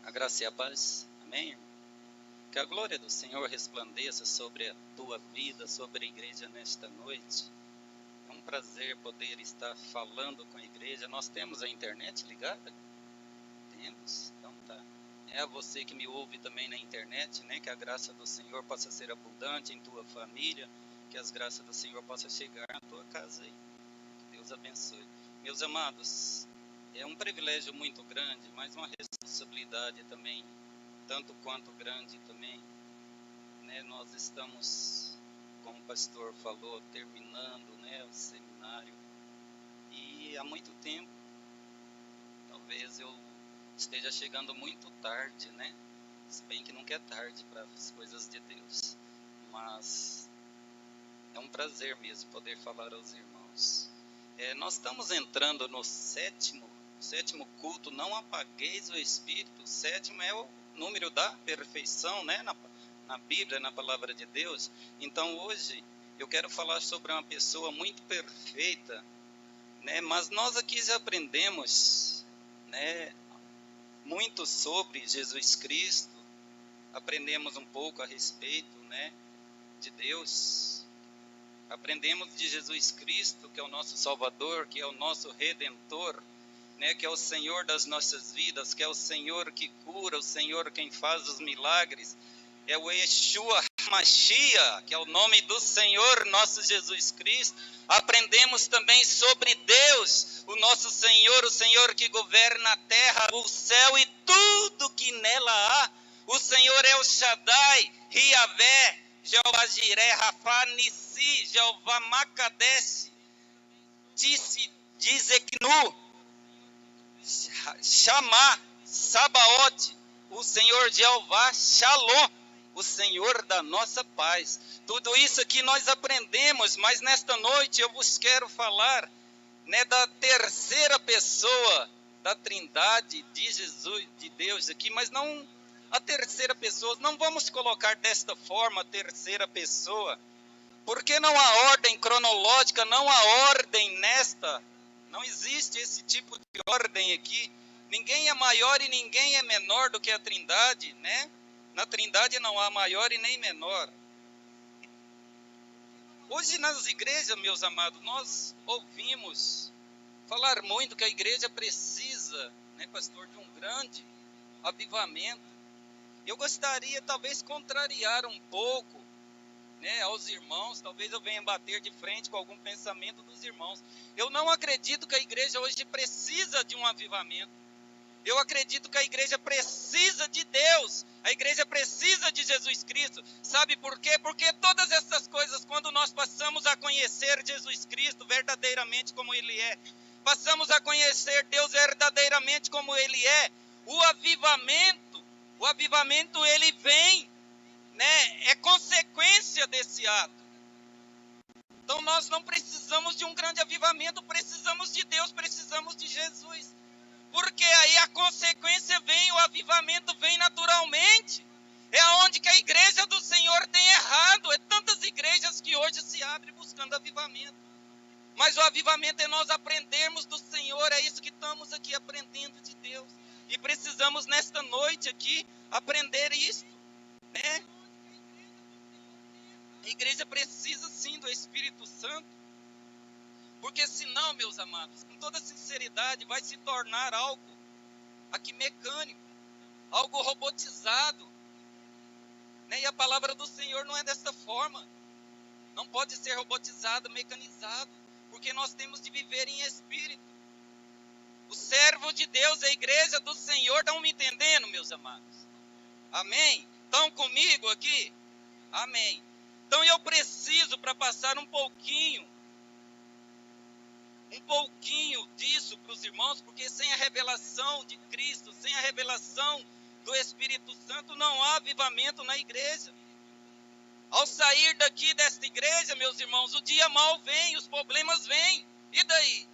A graça e a paz, amém? Que a glória do Senhor resplandeça sobre a tua vida, sobre a igreja nesta noite. É um prazer poder estar falando com a igreja. Nós temos a internet ligada? Temos, então tá. É a você que me ouve também na internet, né? Que a graça do Senhor possa ser abundante em tua família, que as graças do Senhor possam chegar na tua casa aí. Que Deus abençoe. Meus amados, é um privilégio muito grande, mas uma responsabilidade também, tanto quanto grande também, né? Nós estamos, como o pastor falou, terminando, né, o seminário, e há muito tempo, talvez eu esteja chegando muito tarde, né? Se bem que nunca é tarde para as coisas de Deus, mas é um prazer mesmo poder falar aos irmãos. Nós estamos entrando no sétimo culto. Não apagueis o Espírito. O sétimo é o número da perfeição, né? Na Bíblia, na palavra de Deus. Então hoje eu quero falar sobre uma pessoa muito perfeita, né? Mas nós aqui já aprendemos, né, muito sobre Jesus Cristo. Aprendemos um pouco a respeito, né, de Deus. Aprendemos de Jesus Cristo, que é o nosso Salvador, que é o nosso Redentor, né, que é o Senhor das nossas vidas, que é o Senhor que cura, o Senhor quem faz os milagres. É o Yeshua HaMashiach, que é o nome do Senhor nosso Jesus Cristo. Aprendemos também sobre Deus, o nosso Senhor, o Senhor que governa a terra, o céu e tudo que nela há. O Senhor é o Shaddai, Yahvé, Jeová Jireh, Rafa, Nissi, Jeová Makadesh, Dizeknu, Chamar, Sabaote, o Senhor Jeová, Shalom, o Senhor da nossa paz. Tudo isso aqui nós aprendemos, mas nesta noite eu vos quero falar, né, da terceira pessoa da Trindade de Jesus, de Deus aqui, mas não a terceira pessoa. Não vamos colocar desta forma a terceira pessoa, porque não há ordem cronológica, não há ordem nesta. Não existe esse tipo de ordem aqui. Ninguém é maior e ninguém é menor do que a Trindade, né? Na Trindade não há maior e nem menor. Hoje nas igrejas, meus amados, nós ouvimos falar muito que a igreja precisa, né, pastor, de um grande avivamento. Eu gostaria talvez contrariar um pouco, né, aos irmãos. Talvez eu venha bater de frente com algum pensamento dos irmãos. Eu não acredito que a igreja hoje precisa de um avivamento. Eu acredito que a igreja precisa de Deus. A igreja precisa de Jesus Cristo. Sabe por quê? Porque todas essas coisas, quando nós passamos a conhecer Jesus Cristo verdadeiramente como Ele é, passamos a conhecer Deus verdadeiramente como Ele é, o avivamento ele vem, né, é consequência desse ato. Então nós não precisamos de um grande avivamento, precisamos de Deus, precisamos de Jesus. Porque aí a consequência vem, o avivamento vem naturalmente. É onde que a igreja do Senhor tem errado. É tantas igrejas que hoje se abrem buscando avivamento. Mas o avivamento é nós aprendermos do Senhor, é isso que estamos aqui aprendendo de Deus. E precisamos nesta noite aqui aprender isso, né? A igreja precisa sim do Espírito Santo, porque senão, meus amados, com toda sinceridade, vai se tornar algo aqui mecânico, algo robotizado, né? E a palavra do Senhor não é dessa forma, não pode ser robotizado, mecanizado, porque nós temos de viver em espírito. O servo de Deus, a igreja do Senhor, estão me entendendo, meus amados? Amém? Estão comigo aqui? Amém. Então eu preciso, para passar um pouquinho disso para os irmãos, porque sem a revelação de Cristo, sem a revelação do Espírito Santo, não há avivamento na igreja. Ao sair daqui desta igreja, meus irmãos, o dia mal vem, os problemas vêm. E daí?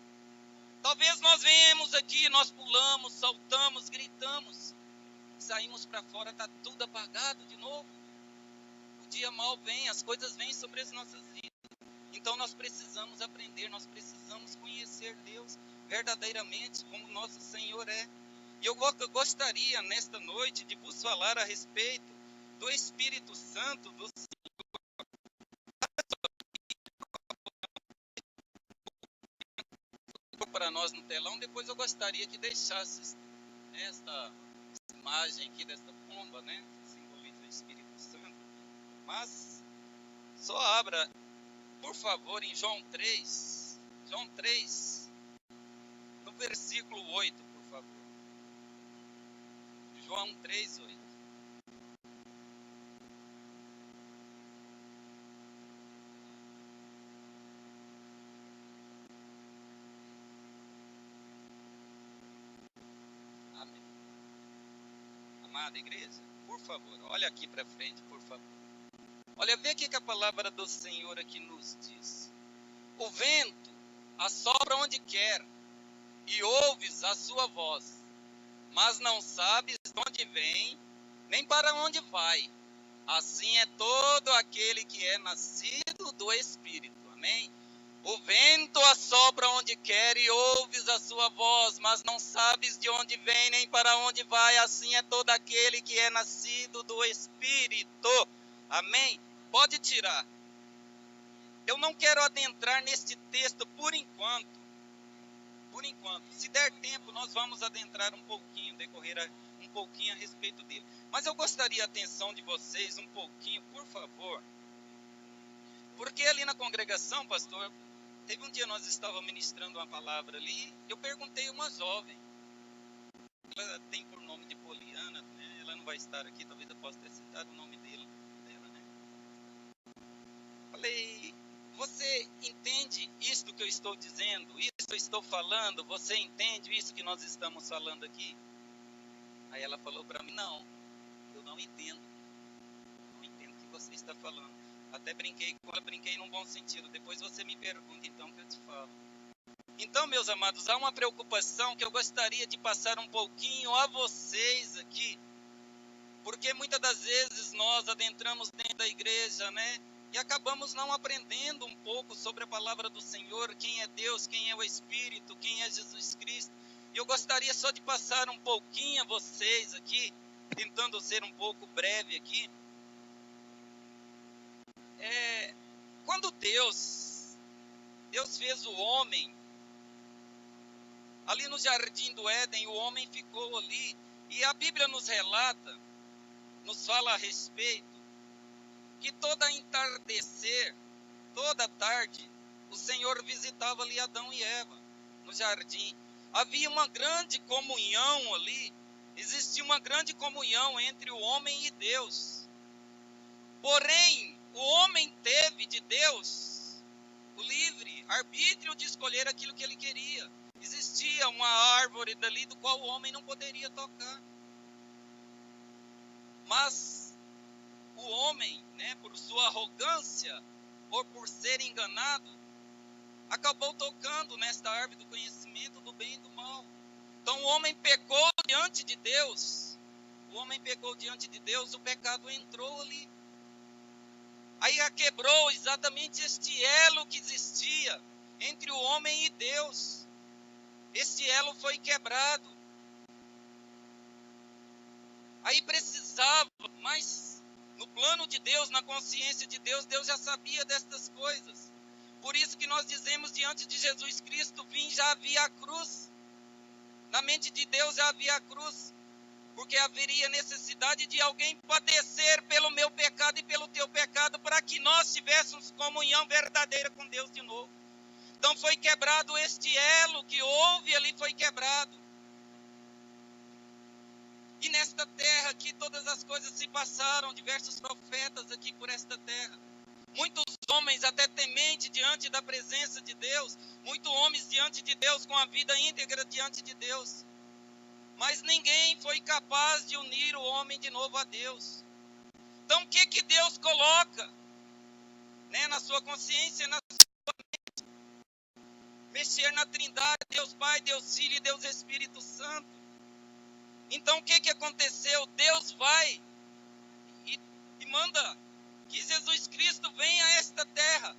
Talvez nós venhamos aqui, nós pulamos, saltamos, gritamos, saímos para fora, está tudo apagado de novo. O dia mal vem, as coisas vêm sobre as nossas vidas. Então nós precisamos aprender, nós precisamos conhecer Deus verdadeiramente como nosso Senhor é. E eu gostaria, nesta noite, de vos falar a respeito do Espírito Santo do Senhor para nós no telão. Depois eu gostaria que deixasse esta imagem aqui desta pomba, né, que simboliza o Espírito Santo. Mas só abra, por favor, em João 3, no versículo 8, por favor. João 3, 8. Amém. Amada igreja, por favor, olha aqui para frente, por favor. Olha, vê o que a palavra do Senhor aqui nos diz. O vento assopra onde quer, e ouves a sua voz, mas não sabes de onde vem, nem para onde vai. Assim é todo aquele que é nascido do Espírito. Amém? O vento assopra onde quer e ouves a sua voz, mas não sabes de onde vem, nem para onde vai. Assim é todo aquele que é nascido do Espírito. Amém? Pode tirar. Eu não quero adentrar neste texto por enquanto. Por enquanto. Se der tempo, nós vamos adentrar um pouquinho, decorrer um pouquinho a respeito dele. Mas eu gostaria a atenção de vocês um pouquinho, por favor. Porque ali na congregação, pastor, teve um dia nós estávamos ministrando uma palavra ali, eu perguntei a uma jovem. Ela tem por nome de Poliana, né? Ela não vai estar aqui, talvez eu possa ter citado o nome dela, né? Falei, você entende isto que eu estou dizendo? Isso que eu estou falando? Você entende isso que nós estamos falando aqui? Aí ela falou para mim, não, eu não entendo. Não entendo o que você está falando. Até brinquei com ela, brinquei num bom sentido. Depois você me pergunta, então, que eu te falo. Então, meus amados, há uma preocupação que eu gostaria de passar um pouquinho a vocês aqui. Porque muitas das vezes nós adentramos dentro da igreja, né? E acabamos não aprendendo um pouco sobre a palavra do Senhor, quem é Deus, quem é o Espírito, quem é Jesus Cristo. E eu gostaria só de passar um pouquinho a vocês aqui, tentando ser um pouco breve aqui. Quando Deus fez o homem, ali no jardim do Éden, o homem ficou ali, e a Bíblia nos relata, nos fala a respeito, que toda entardecer, toda tarde, o Senhor visitava ali Adão e Eva, no jardim. Havia uma grande comunhão ali, existia uma grande comunhão entre o homem e Deus. Porém, o homem teve de Deus o livre arbítrio de escolher aquilo que ele queria. Existia uma árvore dali do qual o homem não poderia tocar. Mas o homem, né, por sua arrogância, ou por ser enganado, acabou tocando nesta árvore do conhecimento do bem e do mal. Então o homem pecou diante de Deus. O homem pecou diante de Deus, o pecado entrou ali. Aí quebrou exatamente este elo que existia entre o homem e Deus. Este elo foi quebrado. Aí precisava, mas no plano de Deus, na consciência de Deus, Deus já sabia destas coisas. Por isso que nós dizemos, diante de Jesus Cristo vir, já havia a cruz. Na mente de Deus já havia a cruz. Porque haveria necessidade de alguém padecer pelo meu pecado e pelo teu pecado, para que nós tivéssemos comunhão verdadeira com Deus de novo. Então foi quebrado este elo que houve ali, foi quebrado. E nesta terra aqui todas as coisas se passaram, diversos profetas aqui por esta terra. Muitos homens até temente diante da presença de Deus, muitos homens diante de Deus, com a vida íntegra diante de Deus. Mas ninguém foi capaz de unir o homem de novo a Deus. Então o que Deus coloca, né, na sua consciência, na sua mente? Mexer na Trindade, Deus Pai, Deus Filho e Deus Espírito Santo. Então o que aconteceu? Deus vai e manda que Jesus Cristo venha a esta terra.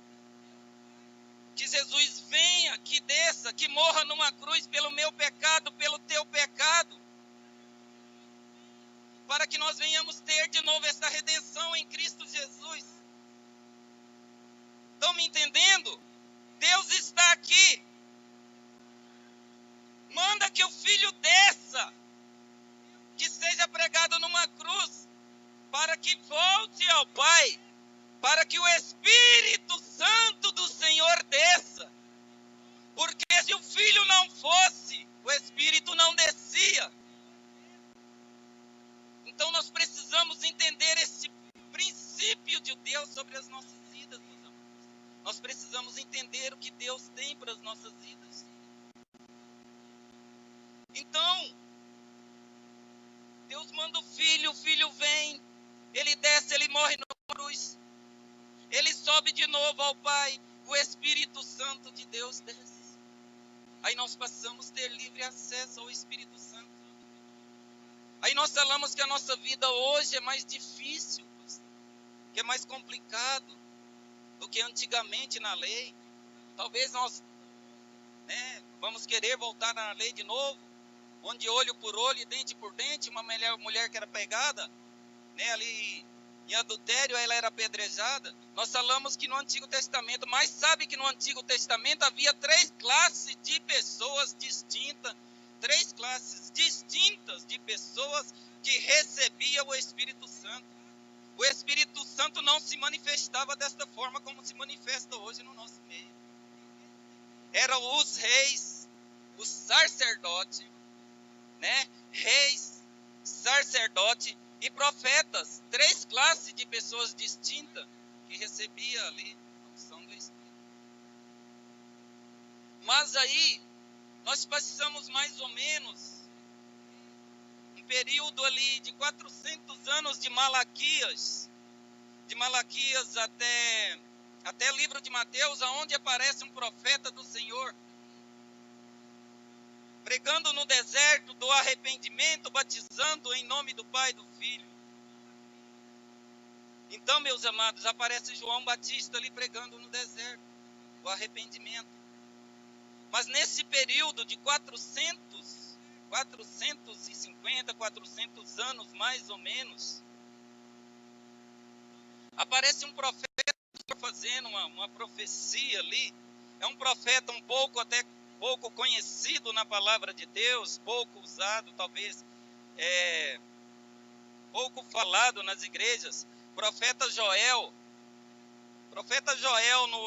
Que Jesus venha, que desça, que morra numa cruz pelo meu pecado, pelo teu pecado. para que nós venhamos ter de novo essa redenção em Cristo Jesus. Estão me entendendo? Deus está aqui. Manda que o Filho desça, que seja pregado numa cruz, para que volte ao Pai, para que o Espírito Santo do Senhor desça. Porque se o Filho não fosse, o Espírito não descia. Então nós precisamos entender esse princípio de Deus sobre as nossas vidas, meus amados. Nós precisamos entender o que Deus tem para as nossas vidas. Então, Deus manda o Filho vem, ele desce, ele morre na cruz, ele sobe de novo ao Pai, o Espírito Santo de Deus desce. Aí nós passamos a ter livre acesso ao Espírito Santo. Aí nós falamos que a nossa vida hoje é mais difícil, que é mais complicado do que antigamente na lei. Talvez nós vamos querer voltar na lei de novo, onde olho por olho e dente por dente. Uma mulher que era pegada ali em adultério, ela era apedrejada. Nós falamos que no Antigo Testamento, mas sabe que no Antigo Testamento havia 3 classes de pessoas distintas, 3 classes distintas de pessoas que recebiam o Espírito Santo. O Espírito Santo não se manifestava desta forma como se manifesta hoje no nosso meio. Eram os reis, os sacerdotes, reis, sacerdote e profetas. 3 classes de pessoas distintas que recebiam ali a unção do Espírito. Mas aí, nós passamos mais ou menos um período ali de 400 anos de Malaquias até o livro de Mateus, onde aparece um profeta do Senhor, pregando no deserto do arrependimento, batizando em nome do Pai e do Filho. Então, meus amados, aparece João Batista ali pregando no deserto, o arrependimento. Mas nesse período de 450, 400 anos mais ou menos, aparece um profeta fazendo uma profecia ali. É um profeta até pouco conhecido na palavra de Deus, pouco usado, talvez pouco falado nas igrejas. Profeta Joel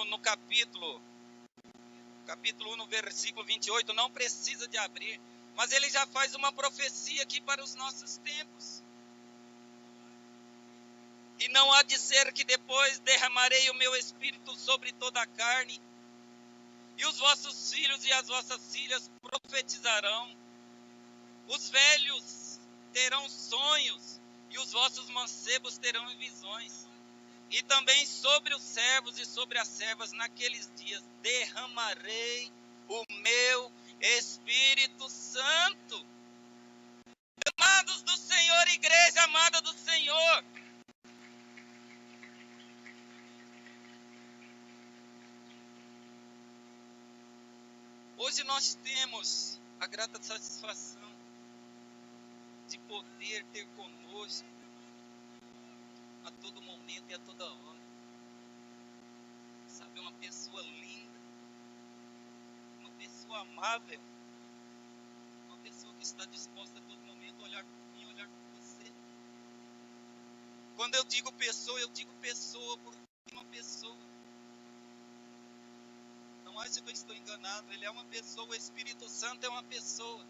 no capítulo 1, no versículo 28, não precisa de abrir, mas ele já faz uma profecia aqui para os nossos tempos. E não há de ser que depois derramarei o meu espírito sobre toda a carne, e os vossos filhos e as vossas filhas profetizarão, os velhos terão sonhos, e os vossos mancebos terão visões. E também sobre os servos e sobre as servas naqueles dias derramarei o meu Espírito Santo. Amados do Senhor, igreja amada do Senhor, hoje nós temos a grata satisfação de poder ter conosco a todo momento e a toda hora. Sabe, uma pessoa linda, uma pessoa amável, uma pessoa que está disposta a todo momento a olhar por mim, olhar por você. Quando eu digo pessoa porque é uma pessoa. Não acho que eu estou enganado, ele é uma pessoa, o Espírito Santo é uma pessoa.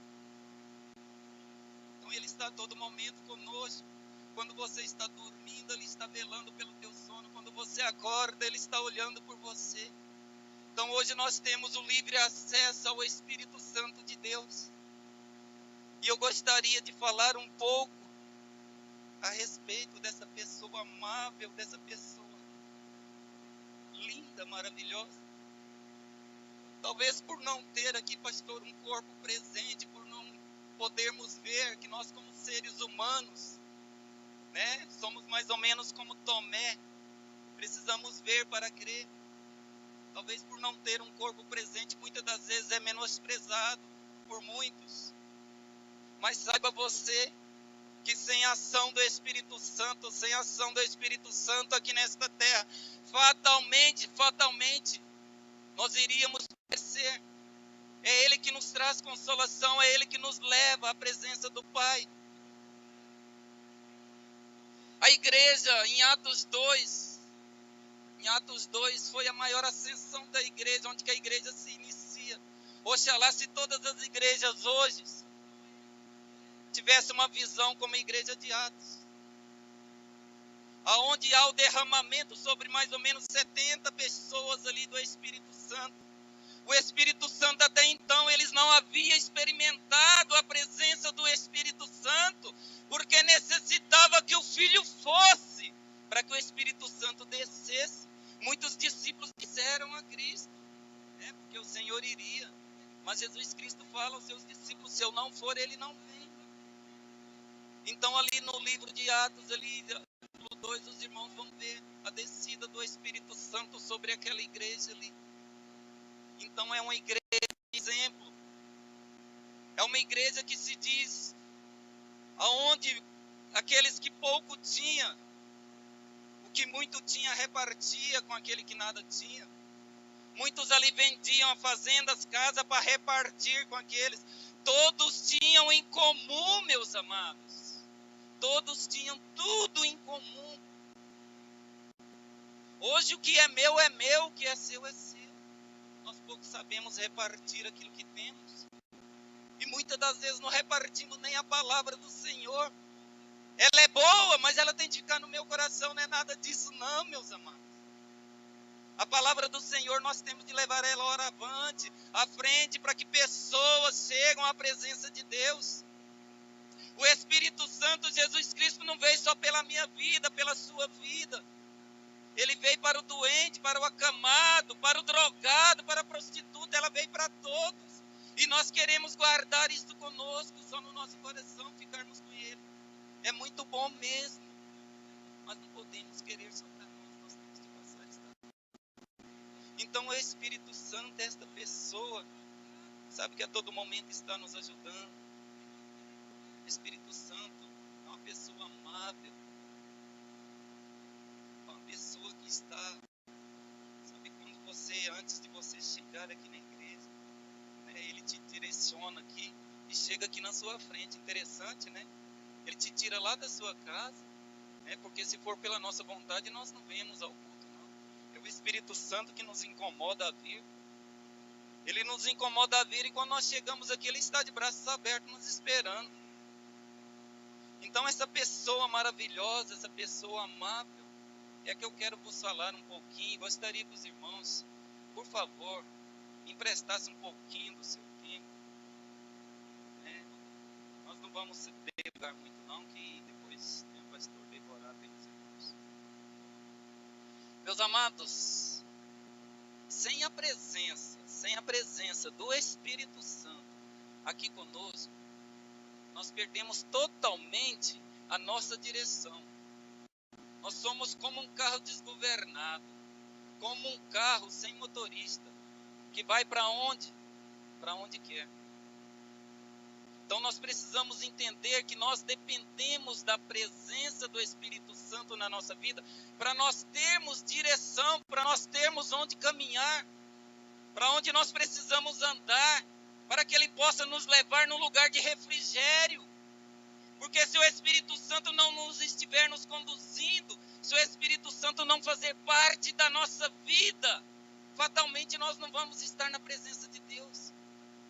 Então ele está a todo momento conosco. Quando você está dormindo, ele está velando pelo teu sono. Quando você acorda, ele está olhando por você. Então hoje nós temos o livre acesso ao Espírito Santo de Deus. E eu gostaria de falar um pouco a respeito dessa pessoa amável, dessa pessoa linda, maravilhosa. Talvez por não ter aqui, pastor, um corpo presente, por não podermos ver que nós como seres humanos, somos mais ou menos como Tomé, precisamos ver para crer. Talvez por não ter um corpo presente, muitas das vezes é menosprezado por muitos. Mas saiba você que sem a ação do Espírito Santo, sem a ação do Espírito Santo aqui nesta terra, fatalmente, nós iríamos perecer. É Ele que nos traz consolação, é Ele que nos leva à presença do Pai. A igreja, em Atos 2, foi a maior ascensão da igreja, onde que a igreja se inicia. Oxalá se todas as igrejas hoje tivessem uma visão como a igreja de Atos, aonde há o derramamento sobre mais ou menos 70 pessoas ali do Espírito Santo. O Espírito Santo até então eles não haviam experimentado a presença do Espírito Santo, porque necessitava que o Filho fosse, para que o Espírito Santo descesse. Muitos discípulos disseram a Cristo, porque o Senhor iria, mas Jesus Cristo fala aos seus discípulos, se eu não for, ele não vem. Então ali no livro de Atos, ali, capítulo 2, os irmãos vão ver a descida do Espírito Santo sobre aquela igreja ali. Então é uma igreja de exemplo, é uma igreja que se diz, aonde aqueles que pouco tinham, o que muito tinha repartia com aquele que nada tinha. Muitos ali vendiam a fazenda, as casas para repartir com aqueles. Todos tinham em comum, meus amados. Todos tinham tudo em comum. Hoje o que é meu, o que é seu. Nós pouco sabemos repartir aquilo que temos. E muitas das vezes não repartimos nem a palavra do Senhor. Ela é boa, mas ela tem que ficar no meu coração. Não é nada disso não, meus amados. A palavra do Senhor nós temos de levar ela ora avante, à frente, para que pessoas cheguem à presença de Deus. O Espírito Santo, Jesus Cristo, não veio só pela minha vida, pela sua vida. Ele veio para o doente, para o acamado, para o drogado, para a prostituta. Ela veio para todos. E nós queremos guardar isso conosco, só no nosso coração, ficarmos com Ele. É muito bom mesmo. Mas não podemos querer só para nós temos que passar esta. Então o Espírito Santo é esta pessoa, sabe, que a todo momento está nos ajudando. O Espírito Santo é uma pessoa amável. Pessoa que está, sabe, quando você, antes de você chegar aqui na igreja, ele te direciona aqui e chega aqui na sua frente. Interessante, né? Ele te tira lá da sua casa, porque se for pela nossa vontade, nós não vemos ao culto, não. É o Espírito Santo que nos incomoda a vir. Ele nos incomoda a vir e quando nós chegamos aqui, ele está de braços abertos nos esperando. Então essa pessoa maravilhosa, essa pessoa amável, é que eu quero vos falar um pouquinho. Gostaria que os irmãos, por favor, emprestassem um pouquinho do seu tempo. Nós não vamos demorar muito não, que depois tem o pastor devorado aí os irmãos. Meus amados, sem a presença do Espírito Santo aqui conosco, nós perdemos totalmente a nossa direção. Nós somos como um carro desgovernado, como um carro sem motorista, que vai para onde? Para onde quer. Então nós precisamos entender que nós dependemos da presença do Espírito Santo na nossa vida, para nós termos direção, para nós termos onde caminhar, para onde nós precisamos andar, para que Ele possa nos levar num lugar de refrigério. Porque se o Espírito Santo não nos estiver nos conduzindo, se o Espírito Santo não fazer parte da nossa vida, fatalmente nós não vamos estar na presença de Deus.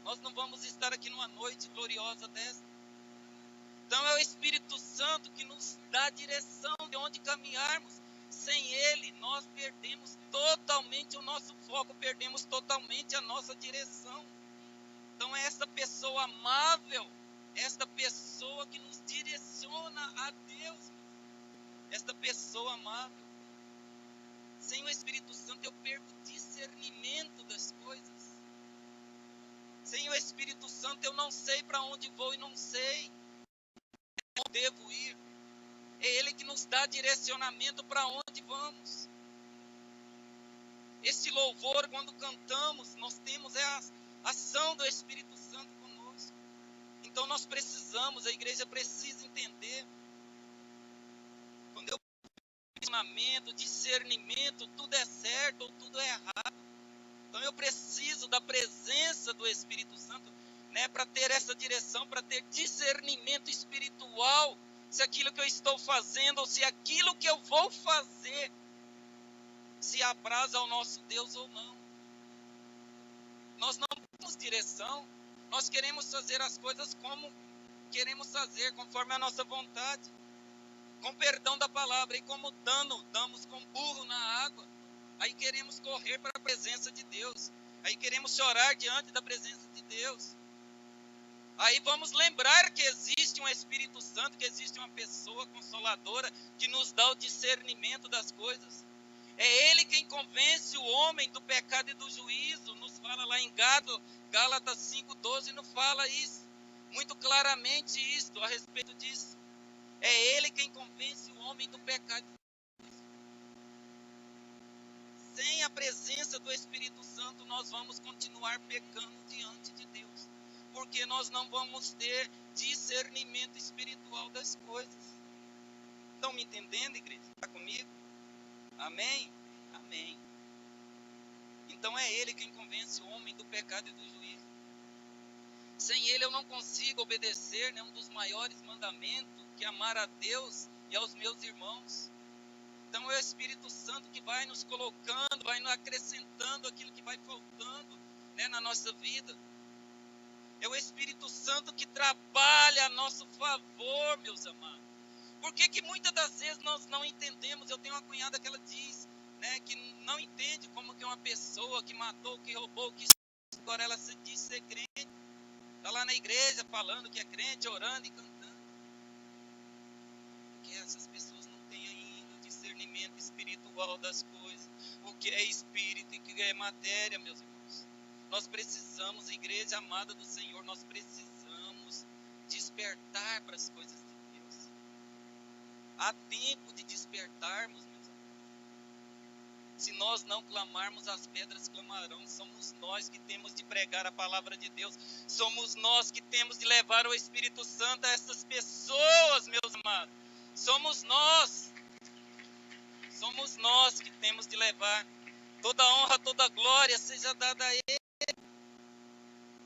Nós não vamos estar aqui numa noite gloriosa desta. Então é o Espírito Santo que nos dá a direção de onde caminharmos. Sem Ele, nós perdemos totalmente o nosso foco, perdemos totalmente a nossa direção. Então é essa pessoa amável, esta pessoa que nos direciona a Deus, esta pessoa amável. Sem o Espírito Santo eu perco discernimento das coisas. Sem o Espírito Santo eu não sei para onde vou e não sei onde devo ir. É Ele que nos dá direcionamento para onde vamos. Esse louvor, quando cantamos, nós temos a ação do Espírito Santo conosco. Então nós precisamos, a igreja precisa entender. Quando eu penso, discernimento, tudo é certo ou tudo é errado. Então eu preciso da presença do Espírito Santo, né, para ter essa direção, para ter discernimento espiritual, se aquilo que eu estou fazendo, ou se aquilo que eu vou fazer, se apraz ao nosso Deus ou não. Nós não temos direção, nós queremos fazer as coisas como queremos fazer, conforme a nossa vontade, com perdão da palavra, e como damos com burro na água, aí queremos correr para a presença de Deus, aí queremos chorar diante da presença de Deus, aí vamos lembrar que existe um Espírito Santo, que existe uma pessoa consoladora, que nos dá o discernimento das coisas, é Ele quem convence o homem do pecado e do juízo, nos fala lá em Gálatas 5,12, não fala isso, muito claramente isto, a respeito disso, é Ele quem convence o homem do pecado. Sem a presença do Espírito Santo, nós vamos continuar pecando diante de Deus, porque nós não vamos ter discernimento espiritual das coisas. Estão me entendendo, igreja? Está comigo? Amém? Amém. Então é Ele quem convence o homem do pecado e do juízo. Sem Ele eu não consigo obedecer, né, um dos maiores mandamentos, que é amar a Deus e aos meus irmãos. Então é o Espírito Santo que vai nos colocando, vai nos acrescentando aquilo que vai faltando, né, na nossa vida. É o Espírito Santo que trabalha a nosso favor, meus amados. Por que muitas das vezes nós não entendemos? Eu tenho uma cunhada que ela diz, né, que não entende como que uma pessoa que matou, que roubou, que agora ela se diz ser crente. Está lá na igreja falando que é crente, orando e cantando. Porque essas pessoas não têm ainda o discernimento espiritual das coisas. O que é espírito e o que é matéria, meus irmãos. Nós precisamos, igreja amada do Senhor, nós precisamos despertar para as coisas de Deus. Há tempo de despertarmos, meus irmãos. Se nós não clamarmos, as pedras clamarão. Somos nós que temos de pregar a palavra de Deus. Somos nós que temos de levar o Espírito Santo a essas pessoas, meus amados. Somos nós. Somos nós que temos de levar. Toda honra, toda glória seja dada a Ele.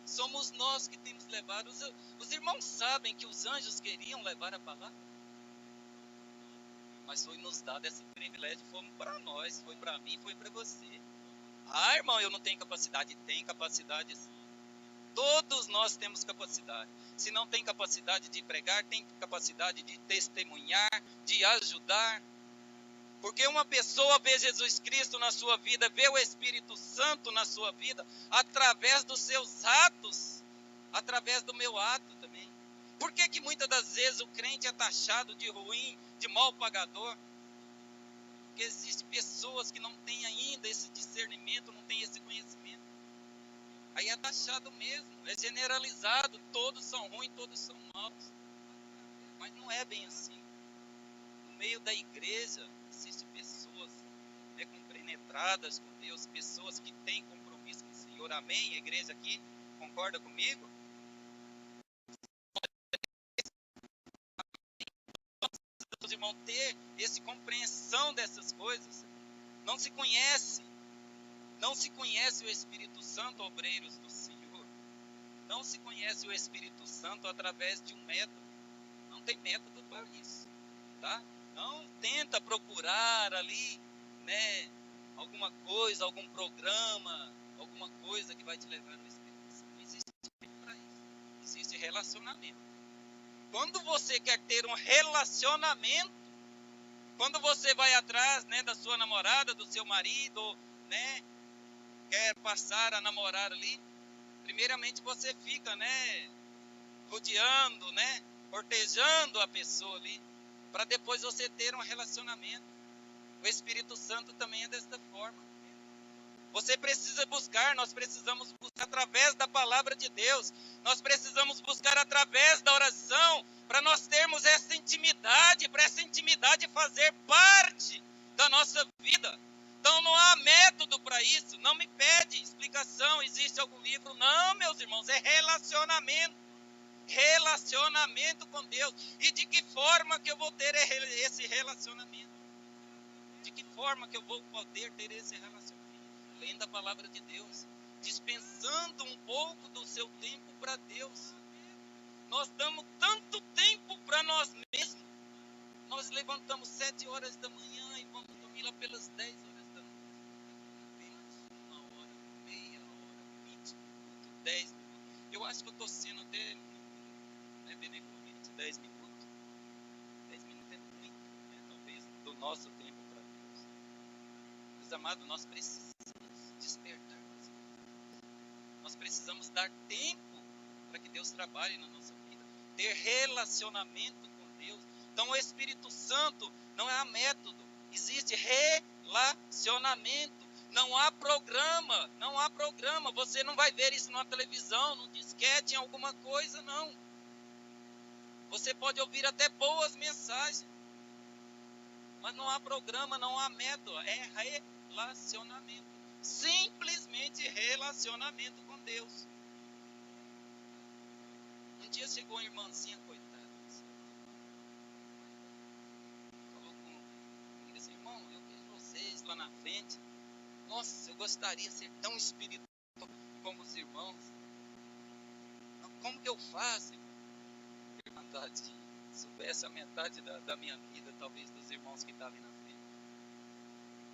Somos nós que temos de levar. Os irmãos sabem que os anjos queriam levar a palavra. Mas foi nos dado esse privilégio, foi para nós, foi para mim, foi para você. Ah, irmão, eu não tenho capacidade. Tem capacidade sim. Todos nós temos capacidade. Se não tem capacidade de pregar, tem capacidade de testemunhar, de ajudar. Porque uma pessoa vê Jesus Cristo na sua vida, vê o Espírito Santo na sua vida, através dos seus atos, através do meu ato também. Por que muitas das vezes o crente é taxado de ruim, de mal pagador? Porque existem pessoas que não têm ainda esse discernimento, não têm esse conhecimento. Aí é taxado mesmo, é generalizado, todos são ruins, todos são maus. Mas não é bem assim. No meio da igreja, existem pessoas, né, compenetradas com Deus, pessoas que têm compromisso com o Senhor. Amém? A igreja aqui concorda comigo? Os irmãos ter essa compreensão dessas coisas. Não se conhece o Espírito Santo, obreiros do Senhor. Não se conhece o Espírito Santo através de um método. Não tem método para isso, tá? Não tenta procurar ali, né, alguma coisa, algum programa, alguma coisa que vai te levar ao Espírito Santo. Não existe para isso. Existe relacionamento. Quando você quer ter um relacionamento, quando você vai atrás, né, da sua namorada, do seu marido, né, quer passar a namorar ali, primeiramente você fica, né, rodeando, né, cortejando a pessoa ali, para depois você ter um relacionamento. O Espírito Santo também é desta forma. Você precisa buscar, nós precisamos buscar através da palavra de Deus. Nós precisamos buscar através da oração, para nós termos essa intimidade, para essa intimidade fazer parte da nossa vida. Então não há método para isso, não me pede explicação, existe algum livro? Não, meus irmãos, é relacionamento. relacionamento com Deus. E de que forma que eu vou ter esse relacionamento? De que forma que eu vou poder ter esse relacionamento? Lendo a palavra de Deus, dispensando um pouco do seu tempo para Deus. Nós damos tanto tempo para nós mesmos. Nós levantamos 7 horas da manhã e vamos dormir lá pelas 10 horas da noite. Apenas 1 hora, meia hora, 20 minutos, 10 minutos. Eu acho que eu estou sendo até benevolente, 10 minutos. 10 minutos é muito, talvez, do nosso tempo para Deus. Meus amados, nós precisamos despertar. Nós precisamos dar tempo para que Deus trabalhe na nossa vida. Ter relacionamento com Deus. Então o Espírito Santo não é método. Existe relacionamento. Não há programa. Não há programa. Você não vai ver isso na televisão, no disquete, em alguma coisa, não. Você pode ouvir até boas mensagens. Mas não há programa, não há método. É relacionamento. Simplesmente relacionamento com Deus. Um dia chegou uma irmãzinha, coitada. Falou comigo assim: irmão, eu vejo vocês lá na frente. Nossa, eu gostaria de ser tão espiritual como os irmãos. Como que eu faço? Irmandade, se soubesse a metade da minha vida, talvez dos irmãos que estão ali na frente.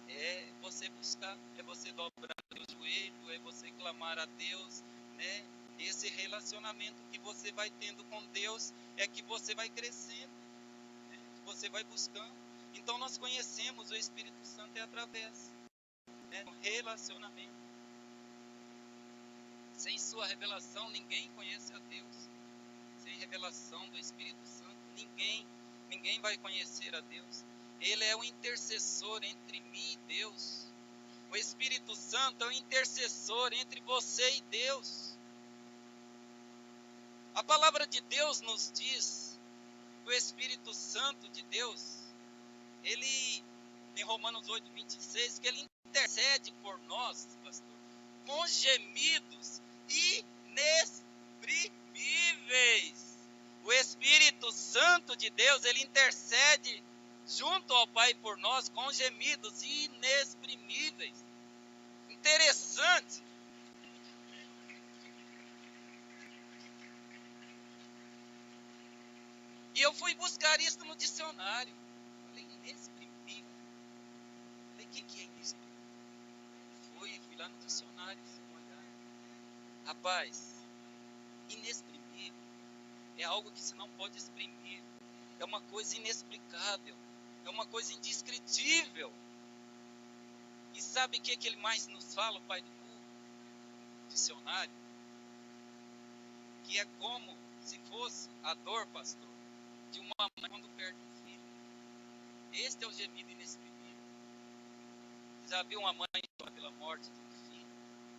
É você buscar, é você dobrar o joelho, é você clamar a Deus, né? Esse relacionamento que você vai tendo com Deus é que você vai crescendo, né? Que você vai buscando. Então nós conhecemos o Espírito Santo através, né, do relacionamento. Sem sua revelação, ninguém conhece a Deus. Sem revelação do Espírito Santo, ninguém vai conhecer a Deus. Ele é o intercessor entre mim e Deus. O Espírito Santo é o intercessor entre você e Deus. A palavra de Deus nos diz que o Espírito Santo de Deus, ele, em Romanos 8, 26, que ele intercede por nós, pastor, com gemidos inexprimíveis. O Espírito Santo de Deus, ele intercede junto ao Pai por nós com gemidos inexprimíveis. Interessante. E eu fui buscar isso no dicionário. Falei, inexprimível. Falei, o que é inexprimível? Fui lá no dicionário, fui olhar. Rapaz, inexprimível é algo que você não pode exprimir. É uma coisa inexplicável. É uma coisa indescritível. E sabe o que ele mais nos fala, o pai do burro? Dicionário. Que é como se fosse a dor, pastor, de uma mãe quando perde um filho. Este é o gemido inexprimível. Você já viu uma mãe chorar pela morte de um filho?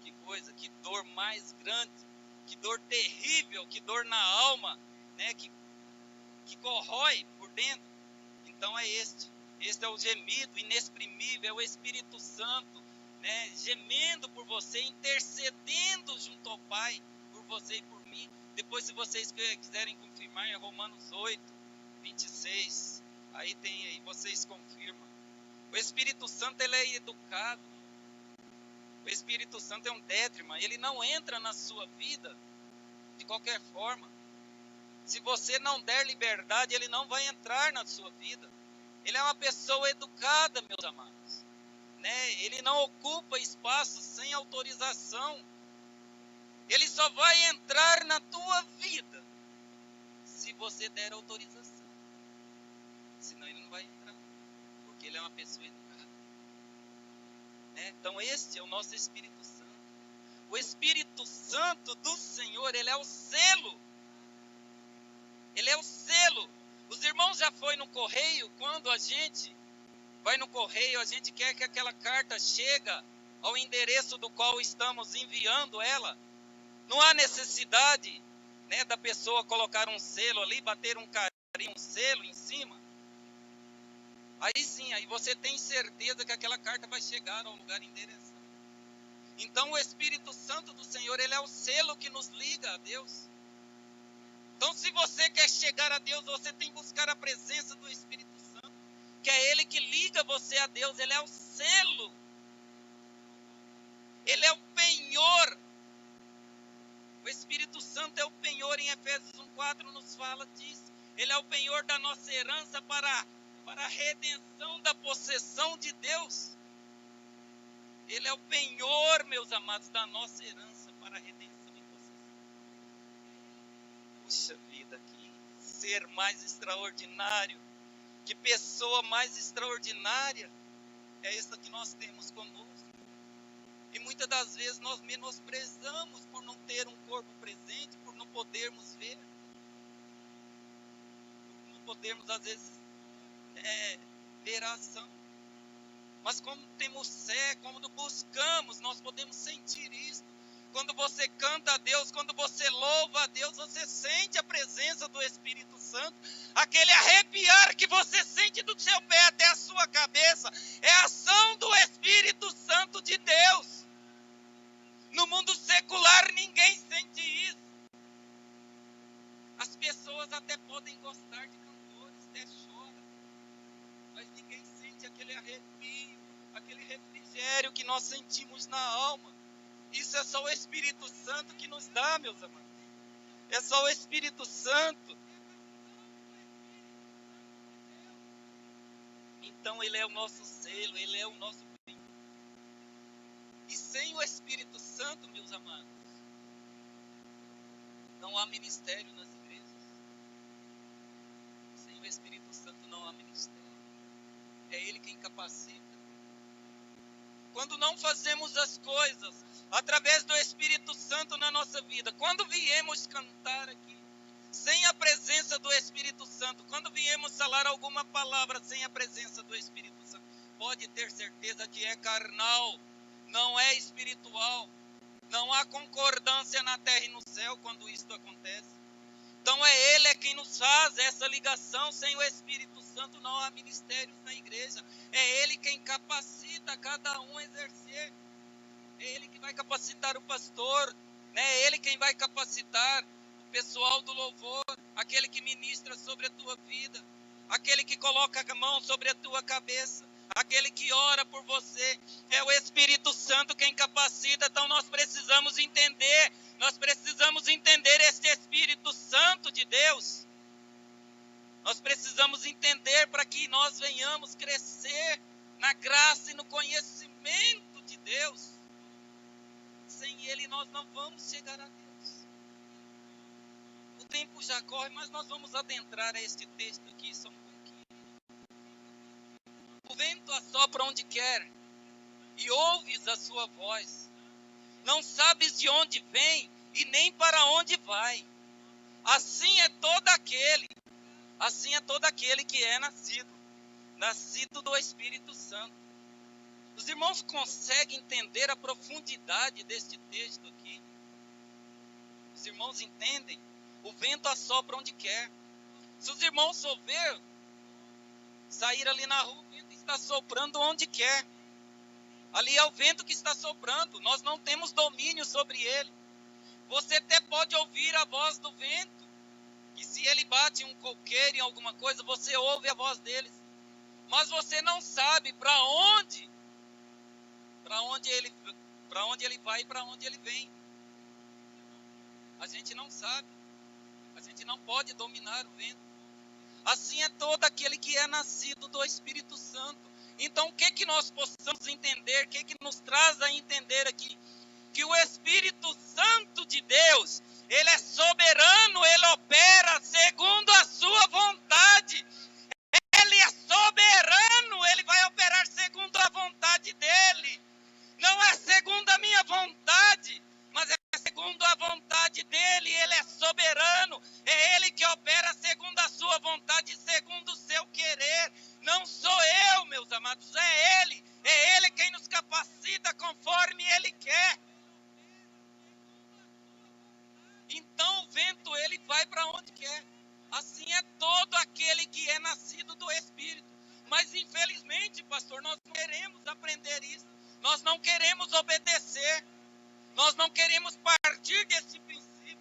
Que coisa, que dor mais grande, que dor terrível, que dor na alma, né? Que corrói por dentro. Então é este é o gemido inexprimível, é o Espírito Santo, né, gemendo por você, intercedendo junto ao Pai, por você e por mim. Depois, se vocês quiserem confirmar, é Romanos 8, 26, aí tem aí, vocês confirmam. O Espírito Santo, ele é educado. O Espírito Santo é um détrima, ele não entra na sua vida de qualquer forma. Se você não der liberdade, ele não vai entrar na sua vida. Ele é uma pessoa educada, meus amados, né? Ele não ocupa espaço sem autorização. Ele só vai entrar na tua vida se você der autorização. Senão ele não vai entrar, porque ele é uma pessoa educada, né? Então este é o nosso Espírito Santo. O Espírito Santo do Senhor, ele é o selo. Ele é o selo. Os irmãos já foi no correio, quando a gente vai no correio, a gente quer que aquela carta chegue ao endereço do qual estamos enviando ela. Não há necessidade, né, da pessoa colocar um selo ali, bater um carinho, um selo em cima. Aí sim, aí você tem certeza que aquela carta vai chegar ao lugar endereçado. Então o Espírito Santo do Senhor, ele é o selo que nos liga a Deus. Então, se você quer chegar a Deus, você tem que buscar a presença do Espírito Santo, que é Ele que liga você a Deus. Ele é o selo, Ele é o penhor. O Espírito Santo é o penhor. Em Efésios 1,4 nos fala disso. Ele é o penhor da nossa herança para a redenção da possessão de Deus. Ele é o penhor, meus amados, da nossa herança para a redenção e possessão. Puxa vida, que ser mais extraordinário, que pessoa mais extraordinária é essa que nós temos conosco. E muitas das vezes nós menosprezamos por não ter um corpo presente, por não podermos ver, por não podermos às vezes ver a ação. Mas como temos fé, como buscamos, nós podemos sentir isso. Quando você canta a Deus, quando você louva a Deus, você sente a presença do Espírito Santo. Aquele arrepiar que você sente do seu pé até a sua cabeça é a ação do Espírito Santo de Deus. No mundo secular ninguém sente isso. As pessoas até podem gostar de cantores, até choram, mas ninguém sente aquele arrepio, aquele refrigério que nós sentimos na alma. Isso é só o Espírito Santo que nos dá, meus amados. É só o Espírito Santo. Então Ele é o nosso selo, Ele é o nosso bem. E sem o Espírito Santo, meus amados, não há ministério nas igrejas. Sem o Espírito Santo não há ministério. É Ele quem capacita. Quando não fazemos as coisas através do Espírito Santo na nossa vida, quando viemos cantar aqui, sem a presença do Espírito Santo, quando viemos falar alguma palavra sem a presença do Espírito Santo, pode ter certeza que é carnal, não é espiritual. Não há concordância na terra e no céu quando isto acontece. Então Ele quem nos faz essa ligação. Sem o Espírito Santo não há ministérios na igreja. É Ele quem capacita cada um a exercer. É Ele que vai capacitar o pastor, né? É Ele quem vai capacitar o pessoal do louvor, aquele que ministra sobre a tua vida, aquele que coloca a mão sobre a tua cabeça, aquele que ora por você. É o Espírito Santo quem capacita. Então nós precisamos entender este Espírito Santo de Deus. Nós precisamos entender para que nós venhamos crescer na graça e no conhecimento de Deus. Sem Ele nós não vamos chegar a Deus. O tempo já corre, mas nós vamos adentrar a este texto aqui só um pouquinho. O vento assopra onde quer e ouves a sua voz. Não sabes de onde vem e nem para onde vai. Assim é todo aquele que é nascido do Espírito Santo. Os irmãos conseguem entender a profundidade deste texto aqui? Os irmãos entendem? O vento assopra onde quer. Se os irmãos souber, sair ali na rua, o vento está soprando onde quer. Ali é o vento que está soprando. Nós não temos domínio sobre ele. Você até pode ouvir a voz do vento, que se ele bate um coqueiro em alguma coisa, você ouve a voz deles. Mas você não sabe para onde ele vai e para onde ele vem. A gente não sabe. A gente não pode dominar o vento. Assim é todo aquele que é nascido do Espírito Santo. Então, o que nós possamos entender, o que nos traz a entender aqui? Que o Espírito Santo de Deus, Ele é soberano, Ele opera segundo a sua vontade. Ele é soberano, Ele vai operar segundo a vontade dEle. Não é segundo a minha vontade, mas é segundo a vontade dEle. Ele é soberano, é Ele que opera segundo a sua vontade, segundo o seu querer. Não sou eu, meus amados, é Ele quem nos capacita conforme Ele quer. Então o vento, ele vai para onde quer. Assim é todo aquele que é nascido do Espírito. Mas infelizmente, pastor, nós não queremos aprender isso. Nós não queremos obedecer. Nós não queremos partir desse princípio.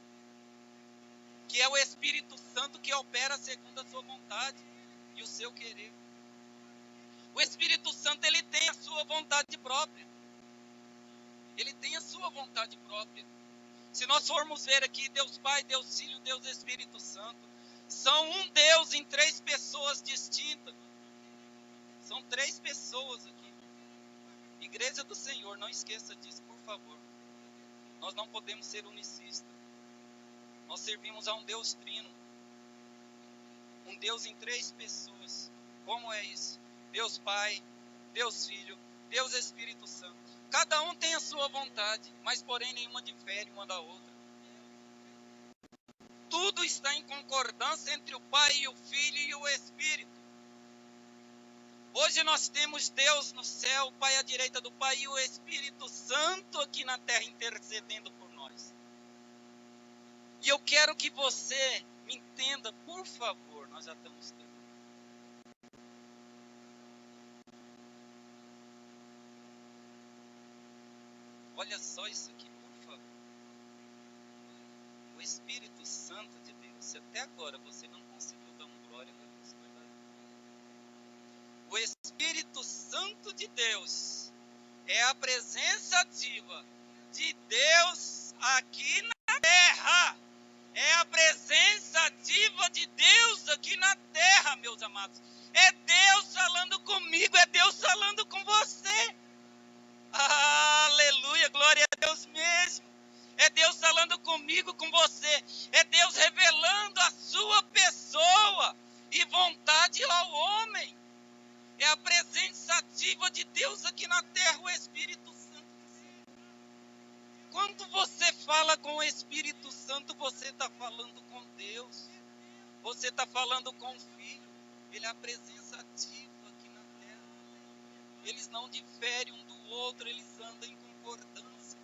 Que que é o Espírito Santo que opera segundo a sua vontade e o seu querer. O Espírito Santo, ele tem a sua vontade própria. Ele tem a sua vontade própria. Se nós formos ver aqui, Deus Pai, Deus Filho, Deus Espírito Santo, são um Deus em 3 pessoas distintas. São 3 pessoas aqui. Igreja do Senhor, não esqueça disso, por favor. Nós não podemos ser unicistas. Nós servimos a um Deus trino. Um Deus em 3 pessoas. Como é isso? Deus Pai, Deus Filho, Deus Espírito Santo. Cada um tem a sua vontade, mas porém nenhuma difere uma da outra. Tudo está em concordância entre o Pai e o Filho e o Espírito. Hoje nós temos Deus no céu, o Pai à direita do Pai e o Espírito Santo aqui na terra intercedendo por nós. E eu quero que você me entenda, por favor, nós já estamos terminando. Olha só isso aqui, por favor. O Espírito Santo de Deus, se até agora você não conseguiu dar um glória a Deus, o Espírito Santo de Deus é a presença ativa de Deus aqui na terra. É a presença ativa de Deus aqui na terra, meus amados. É Deus falando comigo, é Deus falando com você. Aleluia, glória a Deus mesmo. É Deus falando comigo, com você. É Deus revelando a sua pessoa e vontade ao homem. É a presença ativa de Deus aqui na terra, o Espírito Santo. Quando você fala com o Espírito Santo, você está falando com Deus. Você está falando com o Filho. Ele é a presença ativa aqui na terra. Eles não diferem um do outro, eles andam em concordância.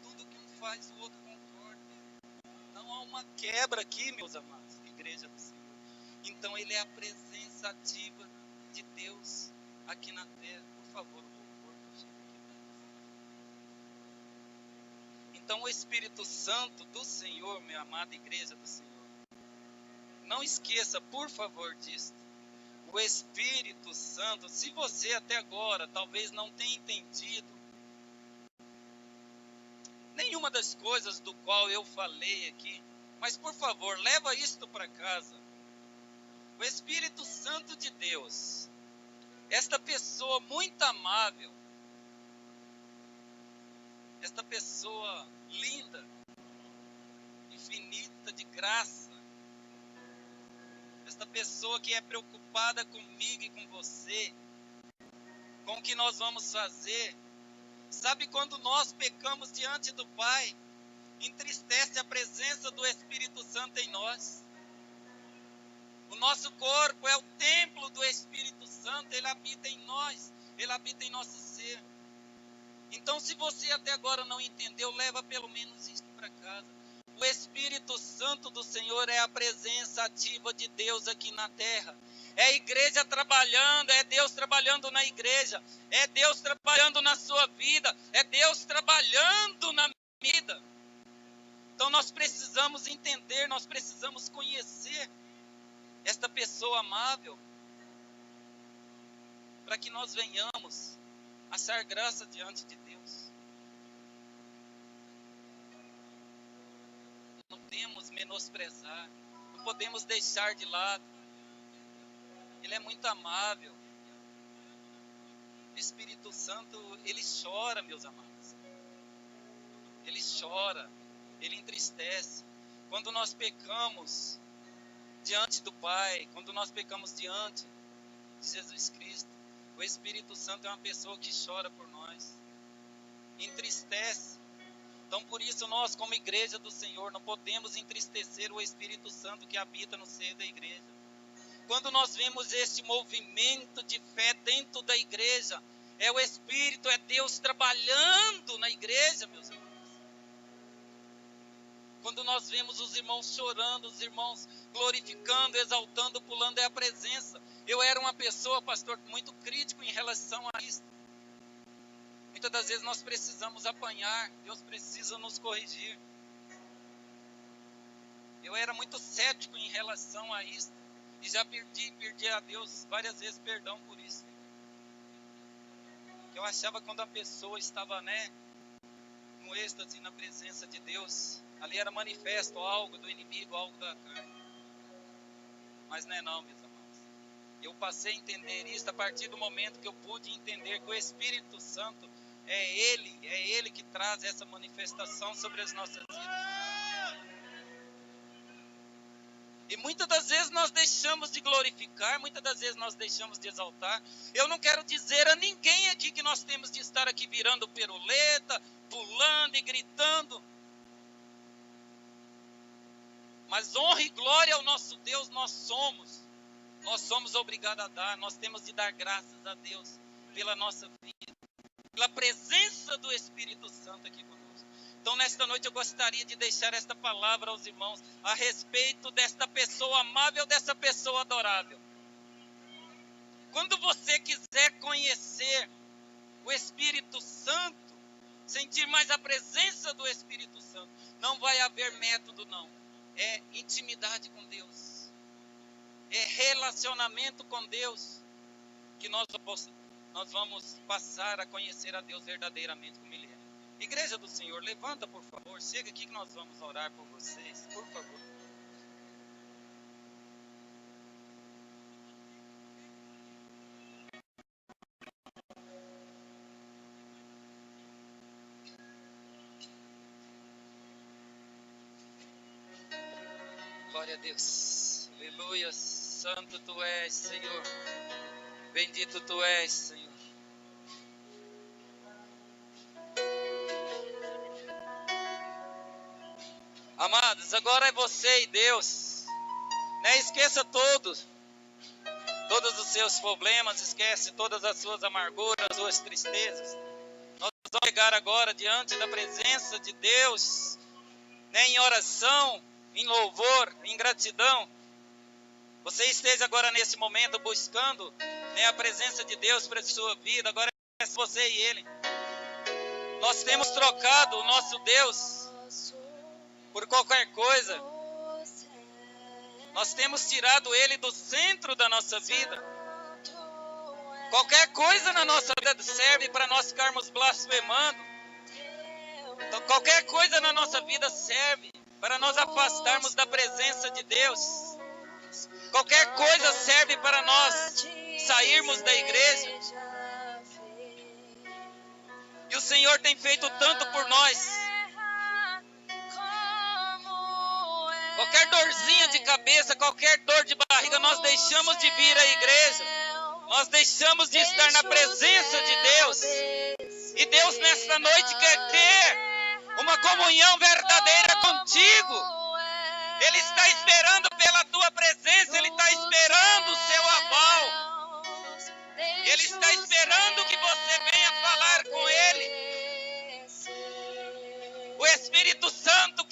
Tudo que um faz, o outro concorda. Não há uma quebra aqui, meus amados, igreja do Senhor. Então ele é a presença ativa de Deus aqui na terra. Por favor, o louvor chega aqui. Então o Espírito Santo do Senhor, minha amada igreja do Senhor, não esqueça, por favor, disso. O Espírito Santo, se você até agora talvez não tenha entendido nenhuma das coisas do qual eu falei aqui, mas por favor, leva isto para casa. O Espírito Santo de Deus, esta pessoa muito amável, esta pessoa linda, infinita de graça, esta pessoa que é preocupada comigo e com você, com o que nós vamos fazer. Sabe, quando nós pecamos diante do Pai, entristece a presença do Espírito Santo em nós. O nosso corpo é o templo do Espírito Santo, ele habita em nós, ele habita em nosso ser. Então, se você até agora não entendeu, leva pelo menos isso para casa. O Espírito Santo do Senhor é a presença ativa de Deus aqui na terra. É a igreja trabalhando, é Deus trabalhando na igreja, é Deus trabalhando na sua vida, é Deus trabalhando na minha vida. Então nós precisamos entender, nós precisamos conhecer esta pessoa amável, para que nós venhamos achar graça diante de Deus. Não podemos menosprezar, não podemos deixar de lado. Ele é muito amável. O Espírito Santo, ele chora, meus amados. Ele chora, ele entristece. Quando nós pecamos diante do Pai, quando nós pecamos diante de Jesus Cristo, o Espírito Santo é uma pessoa que chora por nós, entristece. Então, por isso, nós, como igreja do Senhor, não podemos entristecer o Espírito Santo que habita no seio da igreja. Quando nós vemos esse movimento de fé dentro da igreja, é o Espírito, é Deus trabalhando na igreja, meus irmãos. Quando nós vemos os irmãos chorando, os irmãos glorificando, exaltando, pulando, é a presença. Eu era uma pessoa, pastor, muito crítico em relação a isso. Muitas das vezes nós precisamos apanhar, Deus precisa nos corrigir. Eu era muito cético em relação a isso. E já perdi a Deus várias vezes perdão por isso. Eu achava quando a pessoa estava, no êxtase, na presença de Deus, ali era manifesto algo do inimigo, algo da carne. Mas não é não, meus amados. Eu passei a entender isso a partir do momento que eu pude entender que o Espírito Santo é Ele que traz essa manifestação sobre as nossas vidas. E muitas das vezes nós deixamos de glorificar, muitas das vezes nós deixamos de exaltar. Eu não quero dizer a ninguém aqui que nós temos de estar aqui virando piruleta, pulando e gritando. Mas honra e glória ao nosso Deus nós somos obrigados a dar, nós temos de dar graças a Deus pela nossa vida, pela presença do Espírito Santo aqui conosco. Então nesta noite eu gostaria de deixar esta palavra aos irmãos a respeito desta pessoa amável, dessa pessoa adorável. Quando você quiser conhecer o Espírito Santo, sentir mais a presença do Espírito Santo, não vai haver método não. É intimidade com Deus. É relacionamento com Deus que nós vamos passar a conhecer a Deus verdadeiramente como Ele é. Igreja do Senhor, levanta por favor, chega aqui que nós vamos orar por vocês, por favor. Glória a Deus, aleluia, santo Tu és, Senhor, bendito Tu és, Senhor. Amados, agora é você e Deus. Não esqueça todos os seus problemas, esquece todas as suas amarguras, as suas tristezas. Nós vamos chegar agora diante da presença de Deus, em oração, em louvor, em gratidão. Você esteja agora nesse momento buscando a presença de Deus para a sua vida. Agora é você e Ele. Nós temos trocado o nosso Deus por qualquer coisa. Nós temos tirado Ele do centro da nossa vida. Qualquer coisa na nossa vida serve para nós ficarmos blasfemando. Então, qualquer coisa na nossa vida serve para nós afastarmos da presença de Deus. Qualquer coisa serve para nós sairmos da igreja. E o Senhor tem feito tanto por nós. Qualquer dorzinha de cabeça, qualquer dor de barriga, nós deixamos de vir à igreja. Nós deixamos de estar na presença de Deus. E Deus nesta noite quer ter uma comunhão verdadeira contigo. Ele está esperando pela tua presença, Ele está esperando o seu aval. Ele está esperando que você venha falar com Ele. O Espírito Santo